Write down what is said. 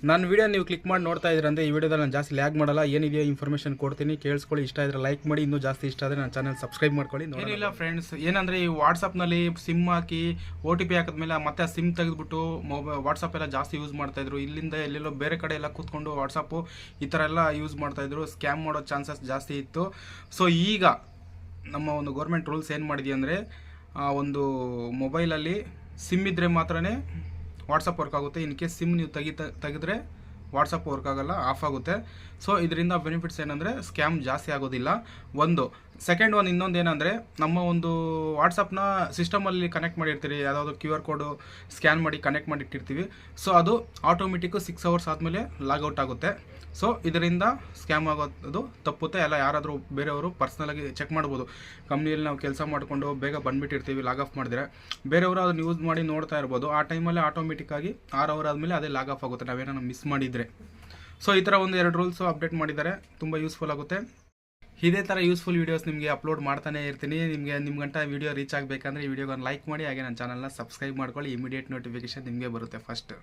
ನನ್ನ ವಿಡಿಯೋ ನೀವು ಕ್ಲಿಕ್ ಮಾಡಿ ನೋಡ್ತಾ ಇದ್ರಂದ್ರೆ ಈ ವಿಡಿಯೋದಲ್ಲಿ ನಾನು ಜಾಸ್ತಿ ಲ್ಯಾಗ್ ಮಾಡಲ್ಲ, ಏನಿದೆಯೋ ಇನ್ಫಾರ್ಮೇಷನ್ ಕೊಡ್ತೀನಿ, ಕೇಳಿಸ್ಕೊಳ್ಳಿ. ಇಷ್ಟ ಇದ್ರೆ ಲೈಕ್ ಮಾಡಿ, ಇನ್ನೂ ಜಾಸ್ತಿ ಇಷ್ಟ ಆದರೆ ನನ್ನ ಚಾನಲ್ ಸಬ್ಸ್ಕ್ರೈಬ್ ಮಾಡ್ಕೊಳ್ಳಿ. ಏನಿಲ್ಲ ಫ್ರೆಂಡ್ಸ್, ಏನಂದರೆ ಈ ವಾಟ್ಸಪ್ನಲ್ಲಿ ಸಿಮ್ ಹಾಕಿ OTP ಹಾಕಿದ್ಮೇಲೆ ಮತ್ತೆ ಆ ಸಿಮ್ ತೆಗೆದುಬಿಟ್ಟು ವಾಟ್ಸಪ್ ಎಲ್ಲ ಜಾಸ್ತಿ ಯೂಸ್ ಮಾಡ್ತಾಯಿದ್ರು. ಇಲ್ಲಿಂದ ಎಲ್ಲೆಲ್ಲೋ ಬೇರೆ ಕಡೆ ಎಲ್ಲ ಕೂತ್ಕೊಂಡು ವಾಟ್ಸಪ್ಪು ಈ ಥರ ಎಲ್ಲ ಯೂಸ್ ಮಾಡ್ತಾಯಿದ್ರು. ಸ್ಕ್ಯಾಮ್ ಮಾಡೋ ಚಾನ್ಸಸ್ ಜಾಸ್ತಿ ಇತ್ತು. ಸೊ ಈಗ ನಮ್ಮ ಒಂದು ಗೌರ್ಮೆಂಟ್ ರೂಲ್ಸ್ ಏನು ಮಾಡಿದೆ ಅಂದರೆ, ಒಂದು ಮೊಬೈಲಲ್ಲಿ ಸಿಮ್ ಇದ್ದರೆ ಮಾತ್ರನೇ ವಾಟ್ಸಪ್ ವರ್ಕ್ ಆಗುತ್ತೆ. ಇನ್ ಕೇಸ್ ಸಿಮ್ ನೀವು ತೆಗೆದ್ರೆ ವಾಟ್ಸಪ್ ವರ್ಕ್ ಆಗೋಲ್ಲ, ಆಫ್ ಆಗುತ್ತೆ. ಸೊ ಇದರಿಂದ ಬೆನಿಫಿಟ್ಸ್ ಏನಂದರೆ ಸ್ಕ್ಯಾಮ್ ಜಾಸ್ತಿ ಆಗೋದಿಲ್ಲ. ಒಂದು ಸೆಕೆಂಡ್ ಒನ್ ಇನ್ನೊಂದು ಏನಂದರೆ, ನಮ್ಮ ಒಂದು ವಾಟ್ಸಪ್ನ ಸಿಸ್ಟಮಲ್ಲಿ ಕನೆಕ್ಟ್ ಮಾಡಿರ್ತೀರಿ, ಯಾವುದಾದ್ರು QR ಕೋಡು ಸ್ಕ್ಯಾನ್ ಮಾಡಿ ಕನೆಕ್ಟ್ ಮಾಡಿಟ್ಟಿರ್ತೀವಿ. ಸೊ ಅದು ಆಟೋಮೆಟಿಕ್ಕು 6 ಅವರ್ಸ್ ಆದಮೇಲೆ ಲಾಗೌಟ್ ಆಗುತ್ತೆ. ಸೊ ಇದರಿಂದ ಸ್ಕ್ಯಾಮ್ ಆಗೋದು ತಪ್ಪುತ್ತೆ. ಎಲ್ಲ ಯಾರಾದರೂ ಬೇರೆಯವರು ಪರ್ಸ್ನಲಾಗಿ ಚೆಕ್ ಮಾಡ್ಬೋದು. ಕಂಪ್ನಿಯಲ್ಲಿ ನಾವು ಕೆಲಸ ಮಾಡಿಕೊಂಡು ಬೇಗ ಬಂದುಬಿಟ್ಟಿರ್ತೀವಿ, ಲಾಗ್ ಆಫ್ ಮಾಡಿದ್ರೆ ಬೇರೆಯವರು ಅದನ್ನು ಯೂಸ್ ಮಾಡಿ ನೋಡ್ತಾ ಇರ್ಬೋದು. ಆ ಟೈಮಲ್ಲಿ ಆಟೋಮೆಟಿಕ್ಕಾಗಿ 6 ಅವರ್ ಆದಮೇಲೆ ಅದೇ ಲಾಗ್ ಆಫ್ ಆಗುತ್ತೆ, ನಾವೇನೋ ಮಿಸ್ ಮಾಡಿದರೆ. ಸೊ ಈ ಥರ ಒಂದು 2 ರೂಲ್ಸು ಅಪ್ಡೇಟ್ ಮಾಡಿದ್ದಾರೆ, ತುಂಬ ಯೂಸ್ಫುಲ್ ಆಗುತ್ತೆ. ಇದೇ ಥರ ಯೂಸ್ಫುಲ್ ವೀಡಿಯೋಸ್ ನಿಮಗೆ ಅಪ್ಲೋಡ್ ಮಾಡ್ತಾನೆ ಇರ್ತೀನಿ. ನಿಮ್ಗಂಟ ವೀಡಿಯೋ ರೀಚ್ ಆಗಬೇಕಂದ್ರೆ ಈ ವಿಡಿಯೋಗೆ ಒಂದು ಲೈಕ್ ಮಾಡಿ, ಹಾಗೆ ನನ್ನ ಚಾನಲ್ನ ಸಬ್ಸ್ಕ್ರೈಬ್ ಮಾಡ್ಕೊಳ್ಳಿ. ಇಮಿಡಿಯೇಟ್ ನೋಟಿಫಿಕೇಶನ್ ನಿಮಗೆ ಬರುತ್ತೆ ಫಸ್ಟ್.